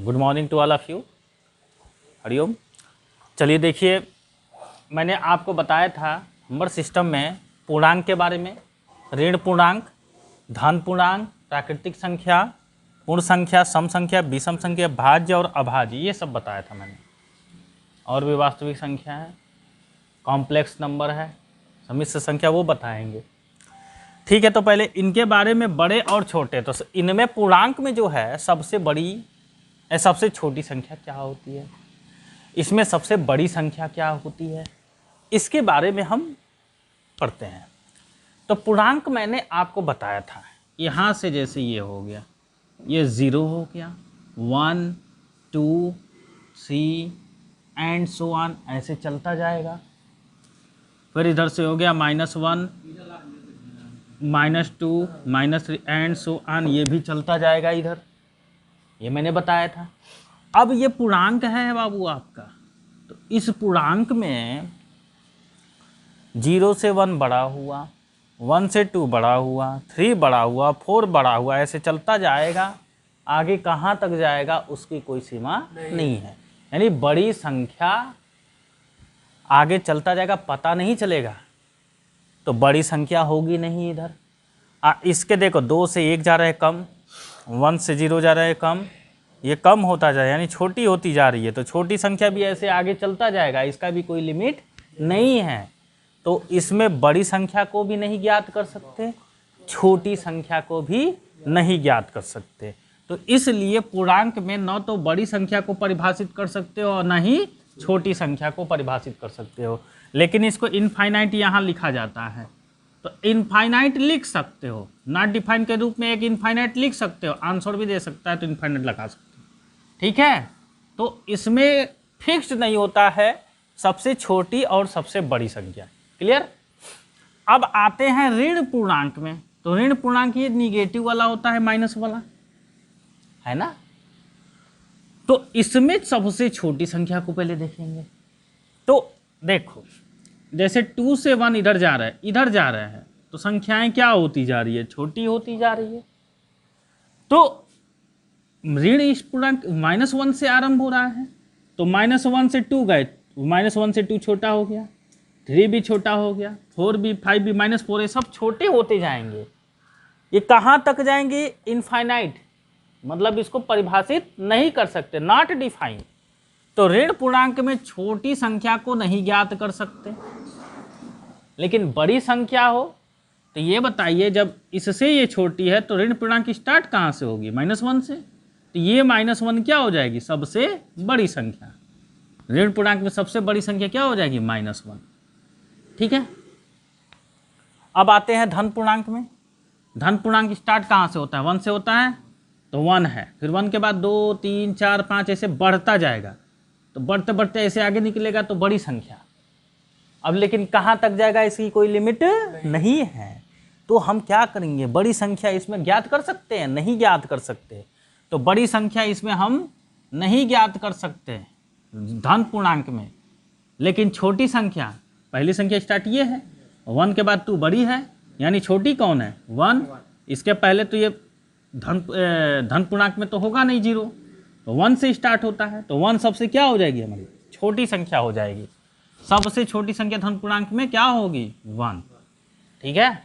Good morning to all of you. हरिओम। चलिए देखिए, मैंने आपको बताया था नंबर सिस्टम में पूर्णांक के बारे में, ऋण पूर्णांक, धन पूर्णांक, प्राकृतिक संख्या, पूर्ण संख्या, सम संख्या, विषम संख्या, भाज्य और अभाज्य, ये सब बताया था मैंने। और भी वास्तविक संख्या है, कॉम्प्लेक्स नंबर है, सम्मिश्र संख्या, वो बताएंगे। ठीक है, तो पहले इनके बारे में बड़े और छोटे। तो इनमें पूर्णांक में जो है सबसे बड़ी या सबसे छोटी संख्या क्या होती है, इसमें सबसे बड़ी संख्या क्या होती है, इसके बारे में हम पढ़ते हैं। तो पूर्णांक मैंने आपको बताया था, यहाँ से जैसे ये हो गया, ये 0 हो गया, 1 2 3 एंड सो ऑन, ऐसे चलता जाएगा। फिर इधर से हो गया -1 -2 -3 एंड सो ऑन, ये भी चलता जाएगा इधर, ये मैंने बताया था। अब ये पूर्णांक है बाबू आपका, तो इस पूर्णांक में 0 से 1 बड़ा हुआ, 1 से 2 बड़ा हुआ, 3 बड़ा हुआ, 4 बड़ा हुआ, ऐसे चलता जाएगा। आगे कहाँ तक जाएगा उसकी कोई सीमा नहीं है। यानी बड़ी संख्या आगे चलता जाएगा, पता नहीं चलेगा, तो बड़ी संख्या होगी नहीं इधर। इसके देखो 2 से 1 जा रहा है कम, 1 से 0 जा रहा है कम, ये कम होता जाए यानी छोटी होती जा रही है। तो छोटी संख्या भी ऐसे आगे चलता जाएगा, इसका भी कोई लिमिट नहीं है। तो इसमें बड़ी संख्या को भी नहीं ज्ञात कर सकते, छोटी संख्या को भी नहीं ज्ञात कर सकते। तो इसलिए पूर्णांक में न तो बड़ी संख्या को परिभाषित कर सकते हो और न ही छोटी संख्या को परिभाषित कर सकते हो। लेकिन इसको इनफाइनाइट यहाँ लिखा जाता है, तो इनफाइनाइट लिख सकते हो, नॉट डिफाइन के रूप में एक इनफाइनाइट लिख सकते हो, आंसर भी दे सकता है तो इनफाइनाइट लगा सकते हो। ठीक है, तो इसमें फिक्स्ड नहीं होता है सबसे छोटी और सबसे बड़ी संख्या। क्लियर। अब आते हैं ऋण पूर्णांक में। तो ऋण पूर्णांक ये निगेटिव वाला होता है, माइनस वाला है ना। तो इसमें सबसे छोटी संख्या को पहले देखेंगे। तो देखो, जैसे 2 से 1 इधर जा रहा है, इधर जा रहा है, तो संख्याएं क्या होती जा रही है, छोटी होती जा रही है। तो ऋण इस पूर्णांक -1 से आरंभ हो रहा है, तो -1 से 2 गए, -1 से 2 छोटा हो गया, 3 भी छोटा हो गया, 4 भी, 5 भी, -4, ये सब छोटे होते जाएंगे। ये कहाँ तक जाएंगे, इनफाइनाइट, मतलब इसको परिभाषित नहीं कर सकते, नॉट डिफाइन। तो ऋण पूर्णांक में छोटी संख्या को नहीं ज्ञात कर सकते, लेकिन बड़ी संख्या हो तो ये बताइए, जब इससे ये छोटी है तो ऋण पूर्णांक स्टार्ट कहाँ से होगी, -1 से। तो ये -1 क्या हो जाएगी, सबसे बड़ी संख्या। ऋण पूर्णांक में सबसे बड़ी संख्या क्या हो जाएगी, -1। ठीक है। अब आते हैं धन पूर्णांक में। धन पूर्णांक स्टार्ट कहाँ से होता है, 1 से होता है, तो 1 है, फिर 1 के बाद 2 3 4 5 ऐसे बढ़ता जाएगा। तो बढ़ते बढ़ते ऐसे आगे निकलेगा तो बड़ी संख्या। अब लेकिन कहाँ तक जाएगा इसकी कोई लिमिट नहीं है। तो हम क्या करेंगे, बड़ी संख्या इसमें ज्ञात कर सकते हैं, नहीं ज्ञात कर सकते। तो बड़ी संख्या इसमें हम नहीं ज्ञात कर सकते धन पूर्णांक में। लेकिन छोटी संख्या, पहली संख्या स्टार्ट ये है, 1 के बाद 2 बड़ी है, यानी छोटी कौन है, 1। इसके पहले तो ये धन पूर्णांक में तो होगा नहीं 0, तो 1 से स्टार्ट होता है, तो 1 सबसे क्या हो जाएगी, हमारी छोटी संख्या हो जाएगी। सबसे छोटी संख्या धन पूर्णांक में क्या होगी, 1। ठीक है।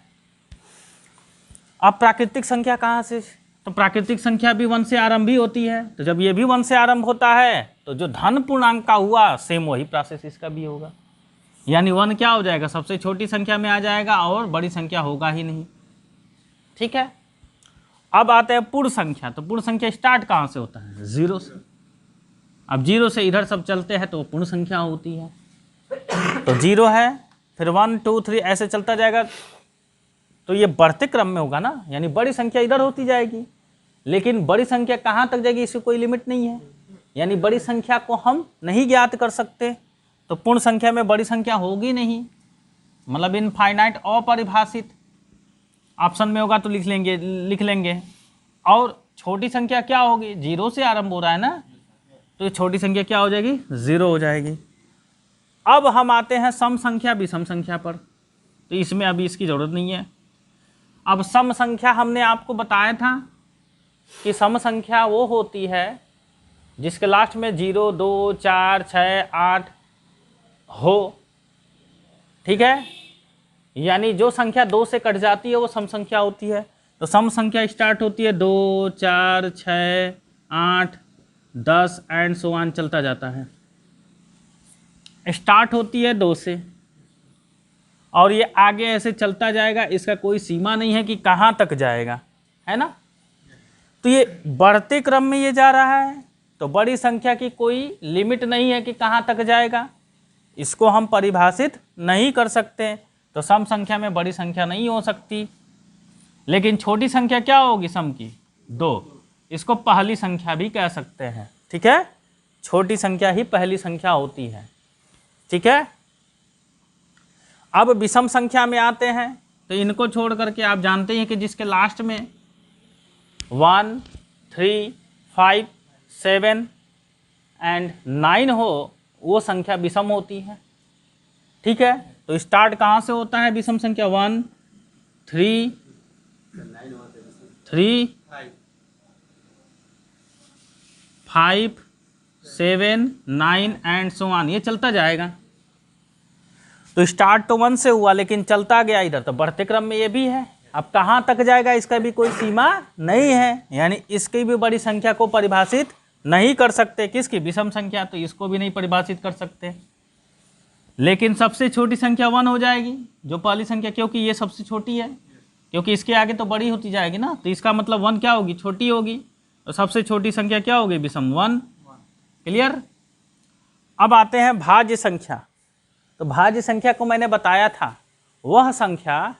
अब प्राकृतिक संख्या कहाँ से, तो प्राकृतिक संख्या भी 1 से आरंभ ही होती है। तो जब ये भी 1 से आरंभ होता है तो जो धन पूर्णांक का हुआ सेम वही प्रोसेस इसका भी होगा, यानी 1 क्या हो जाएगा, सबसे छोटी संख्या में आ जाएगा और बड़ी संख्या होगा ही नहीं। ठीक है। अब आते हैं पूर्ण संख्या। तो पूर्ण संख्या स्टार्ट कहाँ से होता है, 0 से। अब 0 से इधर सब चलते हैं तो पूर्ण संख्या होती है। तो 0 है, फिर 1 2 3 ऐसे चलता जाएगा, तो ये बढ़ते क्रम में होगा ना, यानी बड़ी संख्या इधर होती जाएगी। लेकिन बड़ी संख्या कहाँ तक जाएगी, इसकी कोई लिमिट नहीं है, यानी बड़ी संख्या को हम नहीं ज्ञात कर सकते। तो पूर्ण संख्या में बड़ी संख्या होगी नहीं, मतलब इनफाइनाइट, अपरिभाषित। ऑप्शन में होगा तो लिख लेंगे। और छोटी संख्या क्या होगी, 0 से आरंभ हो रहा है ना, तो ये छोटी संख्या क्या हो जाएगी, 0 हो जाएगी। अब हम आते हैं सम संख्या विषम संख्या पर। तो इसमें अभी इसकी ज़रूरत नहीं है। अब सम संख्या हमने आपको बताया था कि सम संख्या वो होती है जिसके लास्ट में 0, 2, 4, 6, 8 हो, ठीक है, यानी जो संख्या 2 से कट जाती है वो सम संख्या होती है। तो सम संख्या स्टार्ट होती है 2, 4, 6, 8, 10 एंड सो ऑन चलता जाता है। स्टार्ट होती है 2 से और ये आगे ऐसे चलता जाएगा, इसका कोई सीमा नहीं है कि कहाँ तक जाएगा, है ना। तो ये बढ़ते क्रम में ये जा रहा है, तो बड़ी संख्या की कोई लिमिट नहीं है कि कहाँ तक जाएगा, इसको हम परिभाषित नहीं कर सकते। तो सम संख्या में बड़ी संख्या नहीं हो सकती, लेकिन छोटी संख्या क्या होगी सम की? 2। इसको पहली संख्या भी कह सकते हैं, ठीक है। छोटी संख्या ही पहली संख्या होती है, ठीक है। अब विषम संख्या में आते हैं, तो इनको छोड़ करके आप जानते हैं कि जिसके लास्ट में 1, 3, 5, 7 एंड 9 हो वो संख्या विषम होती है, ठीक है। तो स्टार्ट कहाँ से होता है विषम संख्या? 1, 3, 5, 7, 9 एंड सो ऑन, ये चलता जाएगा। तो स्टार्ट तो 1 से हुआ लेकिन चलता गया इधर, तो बढ़ते क्रम में ये भी है। अब कहाँ तक जाएगा इसका भी कोई सीमा नहीं है, यानी इसकी भी बड़ी संख्या को परिभाषित नहीं कर सकते। किसकी? विषम संख्या, तो इसको भी नहीं परिभाषित कर सकते। लेकिन सबसे छोटी संख्या 1 हो जाएगी, जो पहली संख्या, क्योंकि ये सबसे छोटी है, क्योंकि इसके आगे तो बड़ी होती जाएगी ना, तो इसका मतलब 1 क्या होगी? छोटी होगी। तो सबसे छोटी संख्या क्या होगी? विषम 1। क्लियर। अब आते हैं भाज्य संख्या। तो भाज्य संख्या को मैंने बताया था, वह संख्या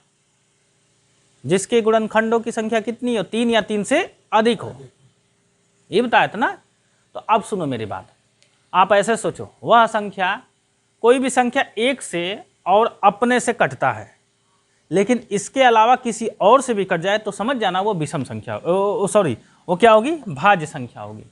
जिसके गुणनखंडों की संख्या कितनी हो? 3 या 3 से अधिक हो, ये बताया था ना। तो अब सुनो मेरी बात, आप ऐसे सोचो, वह संख्या, कोई भी संख्या 1 से और अपने से कटता है, लेकिन इसके अलावा किसी और से भी कट जाए तो समझ जाना वो विषम संख्या, वो क्या होगी? भाज्य संख्या होगी।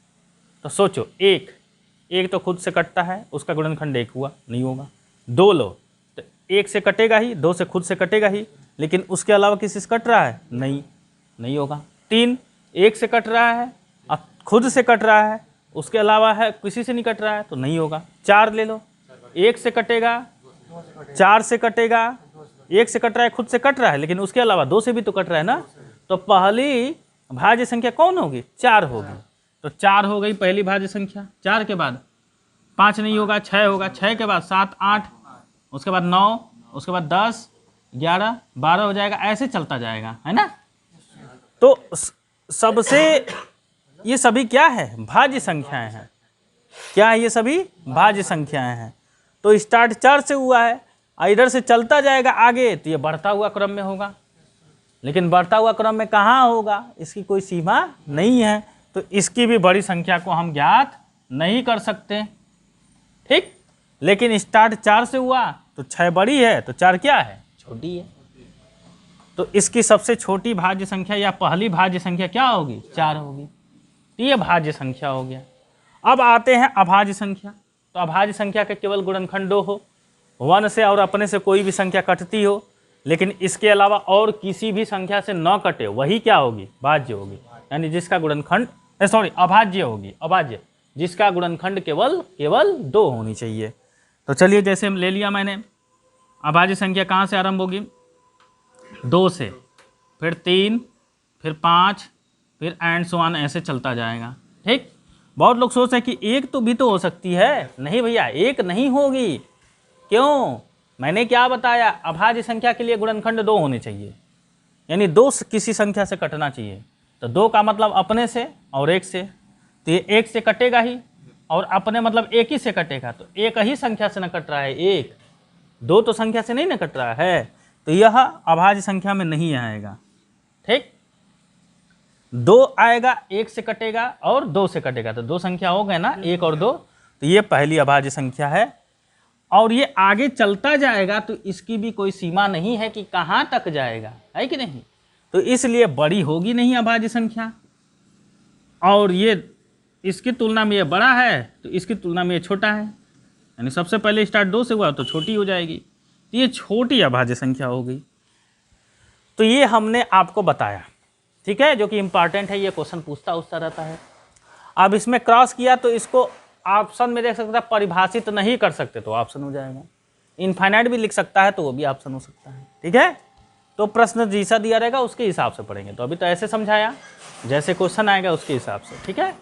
तो सोचो, एक तो खुद से कटता है, उसका गुणनखंड 1 हुआ, नहीं होगा। 2 लो तो 1 से कटेगा ही, 2 से खुद से कटेगा ही, लेकिन उसके अलावा किसी से कट रहा है? नहीं होगा। 3 1 से कट रहा है, अब खुद से कट रहा है, उसके अलावा है किसी से नहीं कट रहा है, तो नहीं होगा। 4 ले लो, 1 से कटेगा, 4 से कटेगा, 1 से कट रहा है, खुद से कट रहा है, लेकिन उसके अलावा 2 से भी तो कट रहा है ना। तो पहली भाज्य संख्या कौन होगी? 4 होगी। तो 4 हो गई पहली भाज्य संख्या। 4 के बाद 5 नहीं होगा, 6 होगा, 6 के बाद 7, 8, उसके बाद 9, उसके बाद 10, 11, 12 हो जाएगा, ऐसे चलता जाएगा, है ना। तो सबसे ये सभी क्या है? भाज्य संख्याएं हैं। क्या है? ये सभी भाज्य संख्याएं हैं। तो स्टार्ट 4 से हुआ है, इधर से चलता जाएगा आगे, तो ये बढ़ता हुआ क्रम में होगा, लेकिन बढ़ता हुआ क्रम में कहाँ होगा? इसकी कोई सीमा नहीं है, तो इसकी भी बड़ी संख्या को हम ज्ञात नहीं कर सकते, ठीक। लेकिन स्टार्ट 4 से हुआ तो 6 बड़ी है, तो 4 क्या है? छोटी है। तो इसकी सबसे छोटी भाज्य संख्या या पहली भाज्य संख्या क्या होगी? 4 होगी। तो ये भाज्य संख्या हो गया। अब आते हैं अभाज्य संख्या। तो अभाज्य संख्या के केवल गुणनखंड 2 हो, 1 से और अपने से कोई भी संख्या कटती हो, लेकिन इसके अलावा और किसी भी संख्या से न कटे, वही क्या होगी? भाज्य होगी। यानी जिसका गुणनखंड अभाज्य होगी, अभाज्य, जिसका गुणनखंड केवल 2 होनी चाहिए। तो चलिए, जैसे ले लिया मैंने, अभाज्य संख्या कहाँ से आरंभ होगी? 2 से, फिर 3, फिर 5, फिर एंड सो ऑन, ऐसे चलता जाएगा, ठीक। बहुत लोग सोचते हैं कि 1 तो भी तो हो सकती है। नहीं भैया, 1 नहीं होगी। क्यों? मैंने क्या बताया? अभाज्य संख्या के लिए गुणनखंड 2 होने चाहिए, यानी 2 किसी संख्या से कटना चाहिए। तो 2 का मतलब अपने से और 1 से, तो ये 1 से कटेगा ही, और अपने मतलब 1 ही से कटेगा, तो 1 ही संख्या से न कट रहा है, 1, 2 तो संख्या से नहीं न कट रहा है, तो यह अभाज्य संख्या में नहीं आएगा, ठीक। 2 आएगा, 1 से कटेगा और 2 से कटेगा, तो 2 संख्या हो गए ना, 1 और 2, तो ये पहली अभाज्य संख्या है। और ये आगे चलता जाएगा, तो इसकी भी कोई सीमा नहीं है कि कहाँ तक जाएगा, है कि नहीं। तो इसलिए बड़ी होगी नहीं अभाज्य संख्या, और ये इसकी तुलना में ये बड़ा है, तो इसकी तुलना में ये छोटा है, यानी सबसे पहले स्टार्ट 2 से हुआ तो छोटी हो जाएगी, तो ये छोटी अभाज्य संख्या हो गई। तो ये हमने आपको बताया, ठीक है, जो कि इम्पॉर्टेंट है, ये क्वेश्चन पूछता रहता है। अब इसमें क्रॉस किया तो इसको ऑप्शन में देख सकते हैं परिभाषित नहीं कर सकते तो ऑप्शन हो जाएगा। इनफाइनाइट भी लिख सकता है तो वो भी ऑप्शन हो सकता है। ठीक है, तो प्रश्न जैसा दिया रहेगा उसके हिसाब से पढ़ेंगे। तो अभी तो ऐसे समझाया, जैसे क्वेश्चन आएगा उसके हिसाब से। ठीक है।